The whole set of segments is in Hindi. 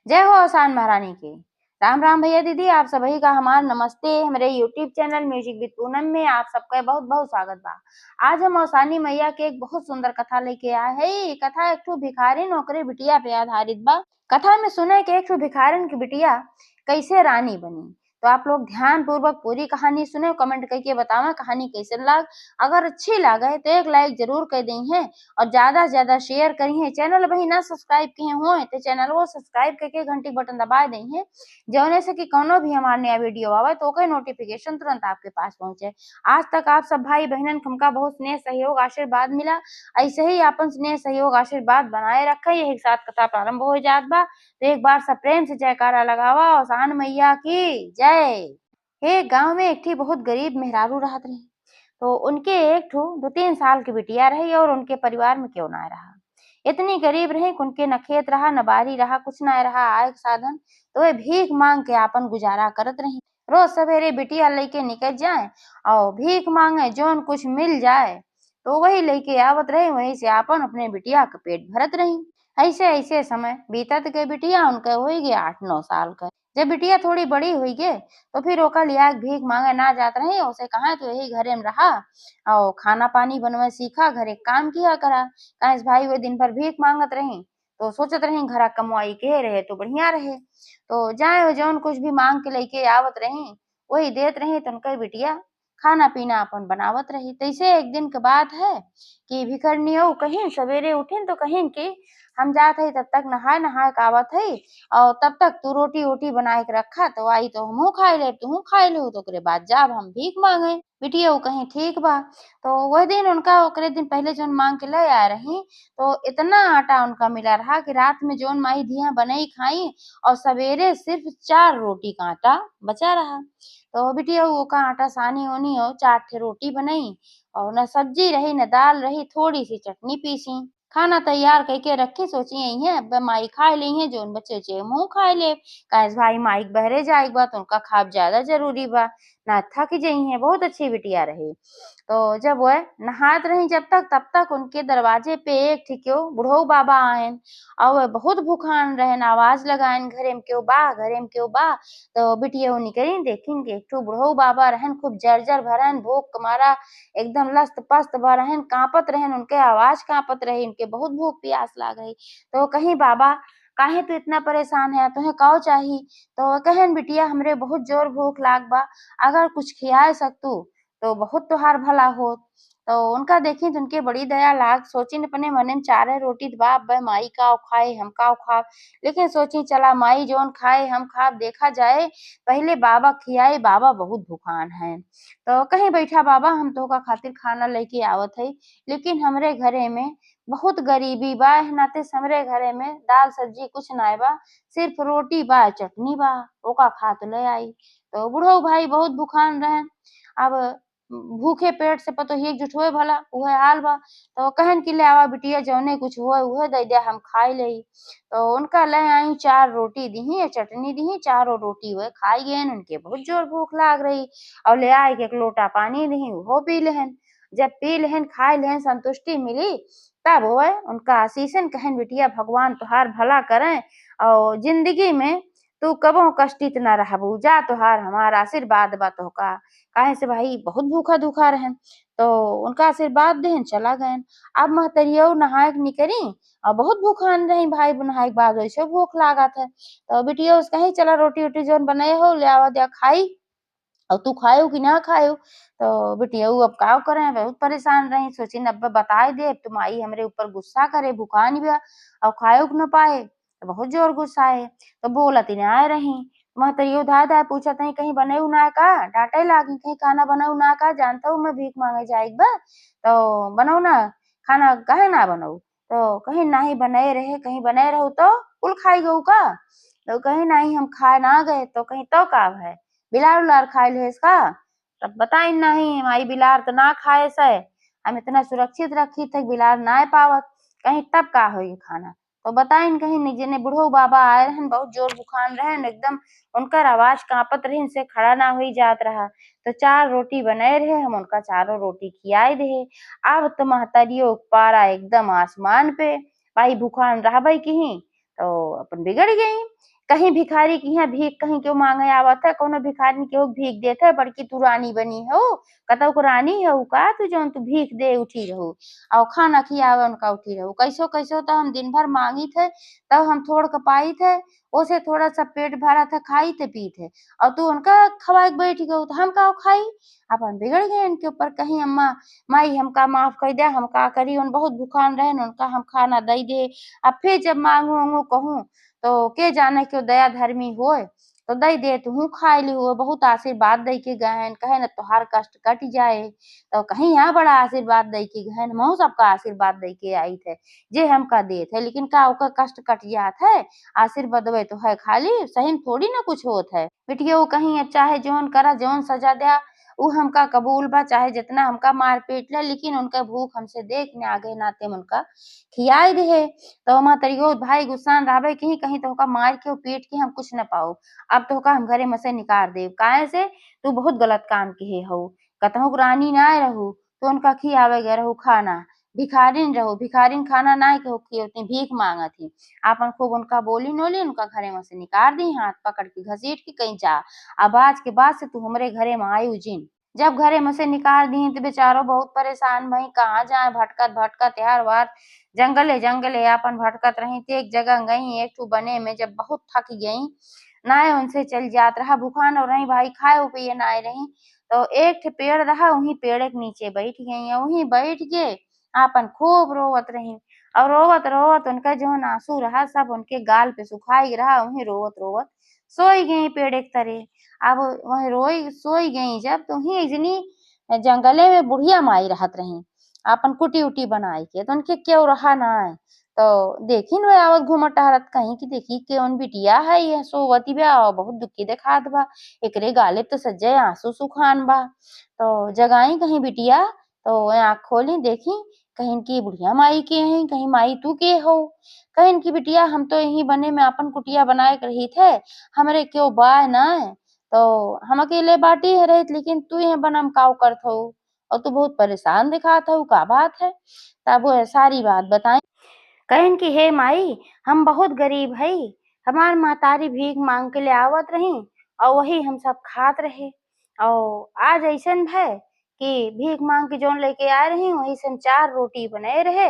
जय हो आसान महारानी की। राम राम भैया दीदी, आप सभी का हमार नमस्ते। हमारे YouTube channel music with Poonam में आप सबका बहुत बहुत स्वागत बा। आज हम औसानी मैया के एक बहुत सुंदर कथा लेके आए है। ये कथा एक ठो भिखारी नौकरी बिटिया पे आधारित बा। कथा में सुने कि एक ठो भिखारिन की बिटिया कैसे रानी बनी। तो आप लोग ध्यान पूर्वक पूरी कहानी सुने, कमेंट करके बतावा कहानी कैसे लग। अगर अच्छी लगे तो एक लाइक जरूर कर दी है और ज्यादा से ज्यादा शेयर करी है। चैनल वही ना सब्सक्राइब किए हो तो चैनल को सब्सक्राइब करके घंटी बटन दबा दी है, जौने से कि कोनो भी हमारे नया वीडियो आवे तो ओके नोटिफिकेशन तुरंत आपके पास पहुंचे। आज तक आप सब भाई बहनन हमका बहुत स्नेह सहयोग आशीर्वाद मिला। ऐसे ही अपन स्नेह सहयोग आशीर्वाद बनाए रखे। यही साथ कथा प्रारंभ हो जात बा। तो एक बार सब प्रेम से जयकारा लगावा और आसान मैया की जय। एक गांव में एक थी बहुत गरीब मेहरारू रहत रही। तो उनके एक ठो 2-3 साल की बिटिया रही और उनके परिवार में क्यों ना रहा। इतनी गरीब रही कि उनके न खेत रहा न बारी रहा, कुछ ना रहा आय के साधन। तो वे भीख मांग के आपन गुजारा करत रही। रोज सवेरे बिटिया लेके निकल जाए और भीख मांगे, जोन कुछ मिल जाए तो वही लेके आवत रही, वहीं से आपन अपने बिटिया का पेट भरत रही। ऐसे ऐसे समय बीतत गए। बिटिया उनका हो गया 8-9 साल का। जब बिटिया थोड़ी बड़ी हुई गे तो फिर ओका लिया भीख मांगे ना जात रही। उसे कहा तो यही घरे में रहा और खाना पानी बनवे सीखा, घरे काम किया करा। काहे भाई वो दिन भर भीख मांगत रही तो सोचत रही घरा कमाई के रहे तो बढ़िया रहे। तो जाए जौन कुछ भी मांग के लेके आवत रही वही देत रही। तो उनका बिटिया खाना पीना अपन बनावत रही। तैसे एक दिन के बात है कि भिखरनियो कहीं सवेरे उठिन तो कहीं कि हम जात है तब तक नहाए नहाए के आवत है और तब तक तू रोटी वोटी बनाए के रखा तो आई तो हमहू खाए ले तू खाए ले। तो ओकरे बाद जाब हम भीख मांगे। बिटिया वो कहीं ठीक बा। तो वह दिन उनका ओकरे दिन पहले जोन मांग के ले आए रही तो इतना आटा उनका मिला रहा कि रात में जोन माई धिया बनई खाई और सवेरे सिर्फ 4 रोटी का आटा बचा रहा। तो बिटिया वो का आटा सानी होनी हो 4 ठे रोटी बनाई और न सब्जी रही न दाल रही, थोड़ी सी चटनी पीसी। खाना तैयार करके रखी, सोची यही है अब माई खाए ली है, जोन बच्चे चे मुंह खाए ले। कहे भाई माई बहरे जाए बा तो उनका खाब ज्यादा जरूरी बा, ना थक जई है। बहुत अच्छी बिटिया रही। तो जब वह नहात रही जब तक तब तक उनके दरवाजे पे एक ठिक्यो बुढ़ऊ बाबा आयन और वह बहुत भूखान रहन, आवाज लगायन घरे में क्यों बा, घरे में क्यों बा। तो बिटिया निकली देखेंगे एक ठो बुढ़ऊ बाबा रहन, खूब जर्जर भरन, भूख के मारा एकदम लस्त पस्त रहन, कांपत रहन, उनके आवाज कांपत रही, उनके बहुत भूख प्यास लाग गई। तो कहीं बाबा काहे तू इतना परेशान है, तुम्हें काऊ चाही। तो कहन बिटिया हमरे बहुत जोर भूख लाग बा, अगर कुछ खियाए सकतू तो बहुत तुहार भला होत। तो उनका देखी तो उनके बड़ी दया लाग, सोची अपने मने में 4 रोटी बाप बे माई का खाए हम का खाब। लेकिन सोची चला माई जोन खाए हम खाब, देखा जाए पहले बाबा खियाए, बाबा बहुत भूखान है। तो कहीं बैठा बाबा हम तो का खातिर खाना लेके आवत है, लेकिन हमरे घरे में बहुत गरीबी बा, एह नाते हमरे घरे में दाल सब्जी कुछ नाय बा, सिर्फ रोटी बा चटनी बा, ओका खा तो ले आई। तो बुढ़ऊ भाई बहुत भूखान रहे। अब भूखे पेट से पतोहिए के जुठवे भला उहे हाल बा। तो कहन कि ले आवा बिटिया जौने कुछ हुए उहे दे दे हम खाई लेई। तो उनका ले आई 4 रोटी दीही या चटनी दीही, चारों रोटी वह खाई गयन। उनके बहुत जोर भूख लाग रही और ले आए के एक लोटा पानी दीही, वो पी लेहन। जब पी लेहन खाए लेहन संतुष्टि मिली तब वह उनका आशीषन कहन बिटिया भगवान तुहार भला करें और जिंदगी में तू कबो कष्टित न रहबू, जा तुहार हमार आशीर्वाद बा तोहका। काहे से भाई बहुत भूखा दुखा रहन। तो उनका आशीर्वाद देहन चला गयन। अब महतरियो नहाए के निकली और बहुत भूखान रही भाई, नहाए के बाद वैसे भूख लागत है। तो बिटिया उसका ही चला रोटी वोटी जोन बनाए हो ले आवा दिया खाई और तू खायो कि ना खायो। तो बिटिया अब का करे, बहुत परेशान रही, सोची अब बताए दे तुम आई हमरे ऊपर गुस्सा करे, भूखान भी और खायो न पाए तो बहुत जोर गुस्सा है। तो बोलत ही ना रही। महतरियो धाय धाय पूछत है कहीं बने ना का, डांटे लागी कहीं खाना बनाऊ ना का, जानता हूँ मैं भीख मांगे जाए बा तो बनाऊ ना, खाना कहे ना बनाऊ। तो कहीं नहीं बने रहे, कहीं बने रहो तो कुल खाई गऊ का। तो कहीं नहीं हम खाए ना गए तो कहीं तो का है, बिलार उलार खाए लेस का। तब बताई नहीं माई बिलार तो ना खाए से, हम इतना सुरक्षित रखी थे बिलार ना पावत, कहीं तब का होई खाना। तो बताइन कहीं निजे बुढ़ऊ बाबा आए रहन, बहुत जोर बुखान रहन, एकदम उनकर आवाज कांपत रही, से खड़ा ना हुई जात रहा। तो 4 रोटी बने रहे, हम उनका चारों रोटी खियाए दे। अब तो महतरियो पारा एकदम आसमान पे, भाई भूखान रहबई की तो अपन बिगड़ गई। कहीं भिखारी के यहाँ भीख कहीं क्यों मांगे आवत है, कोनो भिखारी केहू भीख देत है, बड़की तू रानी बनी हऊ, कतऊ को रानी हऊ का तू जौन तू भीख दे उठी रहू और खाना खियावे उनका उठी रहू। कैसो कैसो तो हम दिन भर मांगी थे, तब हम थोड़ क पाई थे, ओसे थोड़ा सा पेट भरा था, खाई थे पी थे, और तू उनका खवाए के बैठ गऊ, तो हम का खाई। अपन बिगड़ गए इनके ऊपर, कहीं अम्मा माई हमका माफ कर दे, हम का करी, उन बहुत भूखान रहे उनका हम खाना दई दे। अब फिर जब मांगू वांगू कहूँ तो के जाने क्यों दया धर्मी होए, तो दई देत हूँ खाए ली हुए, बहुत आशीर्वाद दई के गए हैं, कहे न तोहार कष्ट कट जाए। तो कहीं यहाँ बड़ा आशीर्वाद दई के गए हैं, महू सबका आशीर्वाद दई के आई थे, जे हमका देत है, लेकिन का ओकर कष्ट कट जात है, आशीर्वाद तो है खाली, सही में थोड़ी ना कुछ होत है। बिटिया वो कहीं अब चाहे जौन करा जौन सजा दया उ हमका कबूल बा, चाहे जितना हमका मार पीट ले, लेकिन उनका भूख हमसे देख ने आगे नाते में उनका खियाई रहे। तो हमा तरियो भाई गुस्सान रहबे कहीं कहीं तो का मार के पीट के हम कुछ न पाओ, अब तो का हम घरे में से निकाल देव, काहे से तू बहुत गलत काम किए हऊ, कतहु रानी नाय रहू तो उनका खियावे गए रहू खाना, भिखारिन रहू, भिखारिन खाना नाय के खियौती, भीख मांगत थी। आपन खूब उनका बोली नोली उनका घरे में से निकाल दी, हाथ पकड़ के घसीट के कहीं जा, अब आज के बाद से तू हमरे घरे में आई जिन। जब घरे में से निकाल दी तो बेचारो बहुत परेशान भई, कहाँ जाए, भटकत भटकत यार वार जंगले जंगले आपन भटकत रही थी, एक जगह गई एक ठू बने में, जब बहुत थक गई नाय उनसे चल जात रहा, भूखान हो रही भाई, खाए पिए नाय रही, तो एक ठे पेड़ रहा वहीं पेड़ के नीचे बैठ गई, वहीं बैठ के आपन खूब रोवत रही, और रोवत रोवत उनका जो आंसू रहा सब उनके गाल पे सुखाई रहा, वहीं रोवत रोवत सोई गई पेड़ के तरे। अब वहीं रोई सोई गई जब, तो वहीं इजनी जंगले में बुढ़िया माई रहत रही, आपन कुटी उटी बनाई के, तो उनके क्यों रहा नाय, तो देखी वे आवत घूमत टहरत कहीं की देखी कौन बिटिया है ये सोवती बा और बहुत दुखी देखात बा, एकरे गाले तो सज्जे आंसू सुखान बा, तो जगाई कहीं बिटिया, तो आँख खोली देखी कहीं की बुढ़िया माई के हैं, कहीं माई तू के हो, कहीं की बिटिया हम तो यहीं बने में अपन कुटिया बनाए के रही थे, हमरे क्यों बा ना, तो हम अकेले बाटी है रहित, लेकिन तू यहाँ बनम काव करत हो, और तू बहुत परेशान दिखात हो, का बात है। तब वो सारी बात बताई, कहिन कि हे माई हम बहुत गरीब हई, हमार महतारी भीख मांग के ले आवत रही और वही हम सब खात रहे, और आज ऐसन भय कि भीख मांग के जोन लेके आए रही वही सन 4 रोटी बने रहे,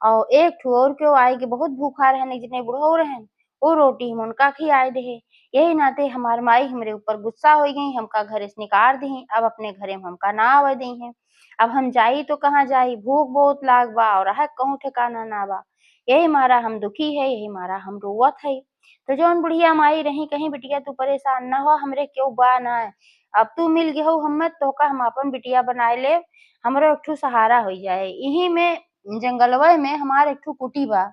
और एक ठो और क्यों आई के बहुत भूखा रहन जितने बुढ़ऊ रहन, वो रोटी हम उनका खियाए देहे। यही नाते हमार माई हमरे ऊपर गुस्सा हो गई, हमका घरे से निकाल दी, अब अपने घरे में हमका ना आवे दी है, अब हम जाई तो कहाँ जाई, भूख बहुत लाग बा और रहा कहूँ ठिकाना ना बा, यही मारा हम दुखी है, यही मारा हम रोवत है। तो जौन बुढ़िया माई रही कहीं बिटिया तू परेशान न हो, हमरे क्यों बा ना है, अब तू मिल गयहू हमें तोहका हम अपन बिटिया बनाए लेब, हमरो एक ठू सहारा हो जाए, यही में जंगलवे में हमार एक ठू कुटी बा,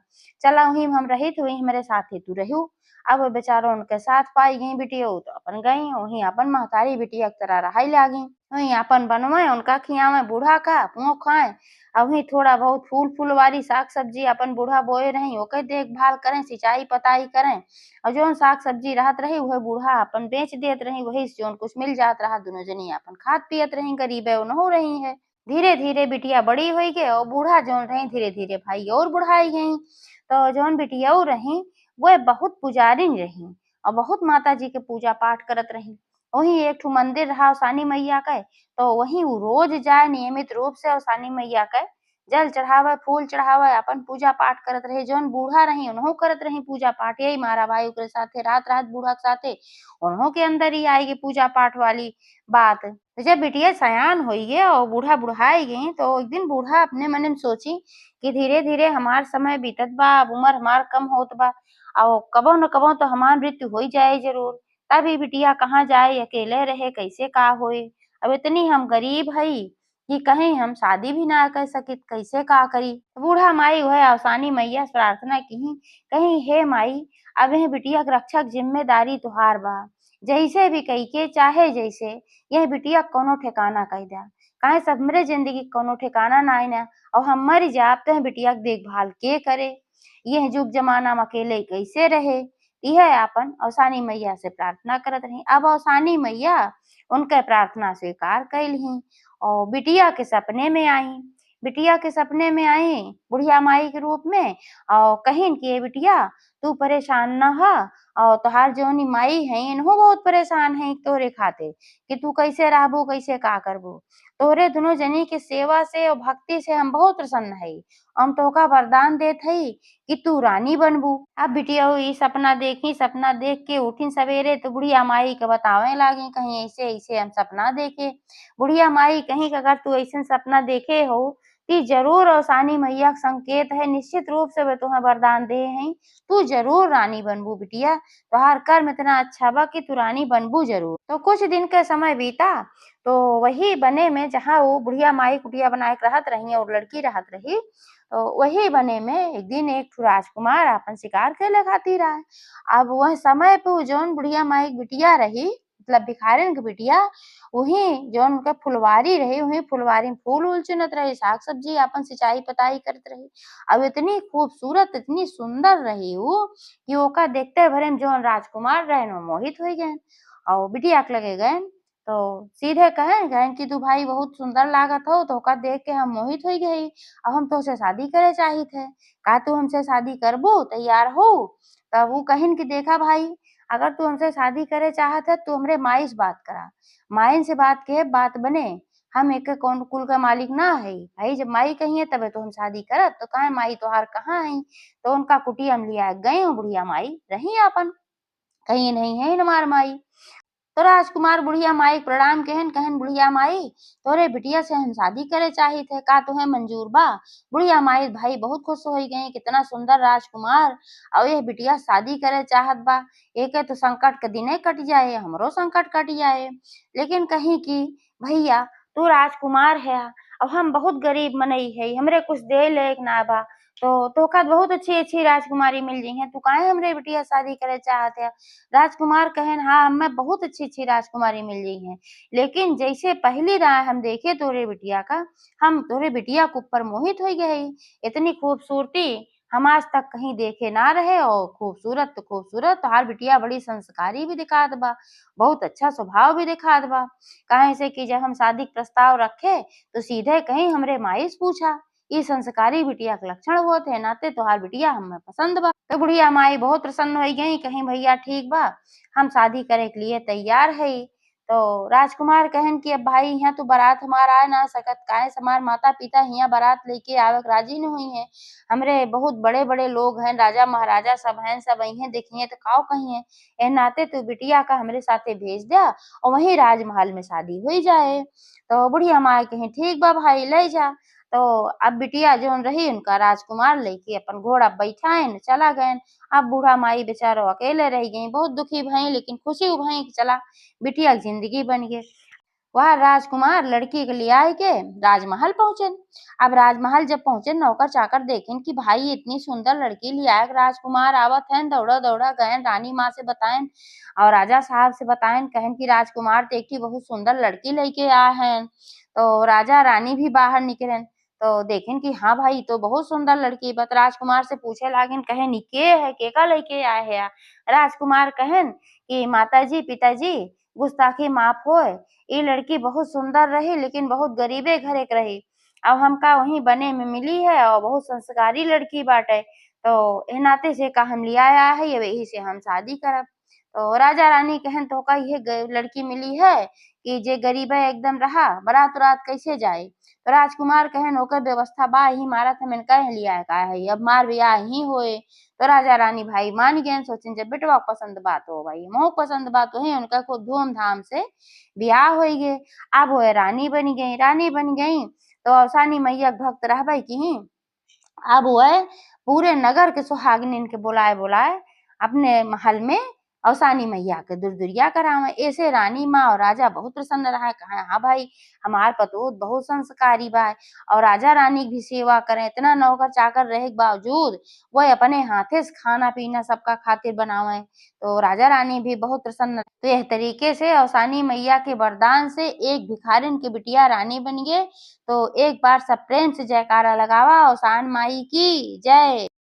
चला वहीं हम रहित वहीं हमरे साथे तू रहू। अब वो बेचारो उनके साथ पाई गई बिटिया तो अपन गई वहीं अपन महतारी बिटिया की तरह रहाई लागी, वहीं अपन बनवाए उनका खियावे बूढ़ा का अपनो खाए, अभी थोड़ा बहुत फूल फुलवारी साग सब्जी अपन बूढ़ा बोए रही ओके देखभाल करें, सिंचाई पताई करें, और जो साग सब्जी रहत रही वह बूढ़ा अपन बेच देत रही, वही से जोन कुछ मिल जात रहा दोनों जनी अपन खात पियत रही, गरीब है हो रही है। धीरे धीरे बिटिया बड़ी हुई गई और बूढ़ा जोन रही धीरे धीरे भाई और बुढ़ाई गई, तो जोन बिटिया रही वह बहुत पुजारिन रही और बहुत माता जी के पूजा पाठ करत रही, वहीं एक ठो मंदिर रहा औसानी मैया के, तो वहीं वो रोज जाए नियमित रूप से औसानी मैया के जल चढ़ावे फूल चढ़ावे अपन पूजा पाठ करत रहे, जौन बूढ़ा रही उन्हों करत रही पूजा पाठ, यही मारा भाई ओकरे साथे रात रात बूढ़ा के साथे उन्हों के अंदर ही आएगी पूजा पाठ वाली बात। तो जब बिटिया सयान हुई है और बूढ़ा बुढ़ाई गई, तो एक दिन बूढ़ा अपने मन में सोची कि धीरे धीरे हमार समय बीतत बा, अब उम्र हमार कम होत बा, और कबो न कबो तो हमार मृत्यु हो जाए जरूर, तब ये बिटिया कहाँ जाए, अकेले रहे कैसे का होए, अब इतनी हम गरीब हई कि कहीं हम शादी भी ना कर सकित, कैसे का करी। बूढ़ा माई वह अवसानी मैया से प्रार्थना की, कहीं हे माई अब यह बिटिया के रक्षक जिम्मेदारी तुहार बा, जैसे भी कही के चाहे जैसे यह बिटिया कोनो ठिकाना कह दा, काहे सब हमरे जिंदगी कोनो ठिकाना ना आई ना, और हम मर जाब तो बिटिया के देखभाल के करे, यह जुग जमाना में अकेले कैसे रहे, यह अपन अवसानी मैया से प्रार्थना करत रही। अब अवसानी मैया उनके प्रार्थना स्वीकार कैलही और बिटिया के सपने में आई, बिटिया के सपने में आई बुढ़िया माई के रूप में, और कहिन कि ये बिटिया तू परेशान न हो, और तोहार जौन ई माई हईं इनहु बहुत परेशान हईं तोहरे खातिर कि तू कैसे रहबू, कैसे का करबू। तोहरे दुनो जनी के सेवा से और भक्ति से हम बहुत प्रसन्न हई। हम तोहका वरदान देत हई कि तू रानी बनबू। अब बिटिया ई सपना देखी, सपना देख के उठिन सवेरे तो बुढ़िया माई के बतावे लागी कहीं ऐसे-ऐसे हम सपना देखे। बुढ़िया माई कहीं कि अगर तू अइसन सपना देखे हो ती जरूर औसानी मैया के संकेत है, निश्चित रूप से वे तुहे वरदान दे हईं, तू जरूर रानी बनबू बिटिया। तोहार कर्म इतना अच्छा बा कि तू रानी बनबू जरूर। तो कुछ दिन के समय बीता तो वही बने में जहाँ वो बुढ़िया माई कुटिया बनाए के रहत रही और लड़की रहत रही, तो वही बने में एक दिन एक ठो राजकुमार आपन शिकार खेले खातिर आए। अब वह समय पे उ जौन बुढ़िया माई के बिटिया रही मतलब भिखारिन के बिटिया वहीं जौन उनके फुलवारी रही वहीं फुलवारी में फूल-वूल चुनत रही, साग-सब्जी आपन सिंचाई-पताई करत रही। अब इतनी खूबसूरत, इतनी सुंदर रही उ कि ओका देखते भरे में जौन राजकुमार रहेन वो मोहित होइ गएन और बिटिया के लगे गएन तो सीधे कहेन कि तू भाई बहुत सुंदर लागत हौ, तोहका देख के हम मोहित होइ गई। अब हम तोहसे शादी करे चाहत है। का तू हमसे शादी करबू? तैयार हो? तब उ कहिन कि देखा भाई अगर तू हमसे शादी करे चाहत है तो हमरे माई से बात करा। माइन से बात के बात बने। हम एके कौन कुल का मालिक ना हई। भाई जब माई कहिए तबे तो हम शादी करब। तो कहे माई तोहार कहाँ हईं? तो उनका कुटिया में लिया गए बुढ़िया माई रही आपन। कहीं नहीं है हमार माई। तो राजकुमार बुढ़िया माई के प्रणाम कहिन, कहिन बुढ़िया माई तोहरे बिटिया से हम शादी करे चाहत है, का तुहे मंजूर बा? बुढ़िया माई भाई बहुत खुश होइ गईं कितना सुंदर राजकुमार और यह बिटिया शादी करे चाहत बा। एके तो संकट के दिने कट जाए, हमरो संकट कट जाए। लेकिन कहीं कि भैया तू राजकुमार है अब हम बहुत गरीब मनई हई, हमरे कुछ दे लायक ना बा। तो तोहका बहुत अच्छी-अच्छी राजकुमारी मिल जइहें, तू काहे हमरे बिटिया से शादी करे चाहत है? राजकुमार कहेन हाँ हमें बहुत अच्छी-अच्छी राजकुमारी मिल गई हैं। लेकिन जैसे पहली राह हम देखे तोरे बिटिया का, हम तोरे बिटिया के ऊपर मोहित हो गए। इतनी खूबसूरती हम आज तक कहीं देखे ना रहे और खूबसूरत तो खूबसूरत तोहार बिटिया बड़ी संस्कारी भी दिखात बा, बहुत अच्छा स्वभाव भी दिखात बा। काहे से कि जब हम शादी के प्रस्ताव रखे तो सीधे कहीं हमरे माई से पूछा। ई संस्कारी बिटिया के लक्षण होत है, नाते तोहार बिटिया हमें पसंद बा। तो बुढ़िया माई बहुत प्रसन्न हो गई कहीं भैया ठीक बा हम शादी करे के लिए तैयार हई। तो राजकुमार कहन कि अब भाई यहाँ तो बारात हमार आ ना सकत काहे से हमार माता पिता यहाँ बारात लेके आवे के राजी न हुई हैं। हमरे बहुत बड़े-बड़े लोग हैं, राजा महाराजा सब हैं, सब अइहें देखिए तो काऊ कहिए। ए नाते तू बिटिया का हमरे साथे भेज दे और वहीं राजमहल में शादी हुई जाए। तो बुढ़िया माई कहीं ठीक बा भाई ले जा। तो अब बिटिया जौन रही उनका राजकुमार लेके अपन घोड़ा बैठाइन चला गएन। अब बूढ़ा माई बेचारो अकेले रह गईं, बहुत दुखी भईं लेकिन खुशी भईं कि चला बिटिया की जिंदगी बन गे। वह राजकुमार लड़की के लियाए के राजमहल पहुंचेन। अब राजमहल जब पहुंचेन नौकर-चाकर देखेन कि भाई इतनी सुंदर लड़की लियाए के राजकुमार आवत हन, दौड़ा-दौड़ा गएन रानी माँ से बताएन और राजा साहब से बताएन कहेन कि राजकुमार तो एक ठे बहुत सुंदर लड़की लेके आए हैं। तो राजा रानी भी बाहर निकलेन तो देखेन कि हाँ भाई तो बहुत सुंदर लड़की बा। तो राजकुमार से पूछे लागिन कहेन ई के है? केका लेके आए है? राजकुमार कहेन कि माताजी, पिताजी गुस्ताखी माफ होए। ई लड़की बहुत सुंदर रही लेकिन बहुत गरीबे घरे के रही। अब हमका वहीं बने में मिली है और बहुत संस्कारी लड़की बाटे। तो एह नाते से का हम लियाया है यही से हम शादी करब। तो राजा रानी कहेन तोहका इहे लड़की मिली है कि जे गरीबे एकदम रहा, बारात-उरात कैसे जाई? तो राजकुमार कहेन ओकर व्यवस्था बा यही मारत हमें काहे लियाए का है, अब मार बियाह यहीं होए। तो राजा रानी भाई मान गएन सोचिन जब बेटवा के पसंद बा तो भाई हमहू के पसंद बा तो वहीं उनका खूब धूम-धाम से बियाह होइ गे। अब वह रानी बन गई तो औसानी मैया के भक्त रहबे किहीं। अब वह पूरे नगर के सुहागिनिन के बुलाए-बुलाए अपने महल में औसानी मैया के दुरदुरिया करावें। ऐसे रानी माँ और राजा बहुत प्रसन्न रहा कहा हाँ भाई हमार पतोह बहुत संस्कारी बा और राजा रानी की भी सेवा करें। इतना नौकर-चाकर रहे के बावजूद वह अपने हाथे से खाना-पीना सबका खातिर बनावें। तो राजा रानी भी बहुत प्रसन्न। तो यह तरीके से औसानी मैया के वरदान से एक भिखारिन की बिटिया रानी बन गए। तो एक बार सब प्रेम से जयकारा लगावा औसान माई की जय।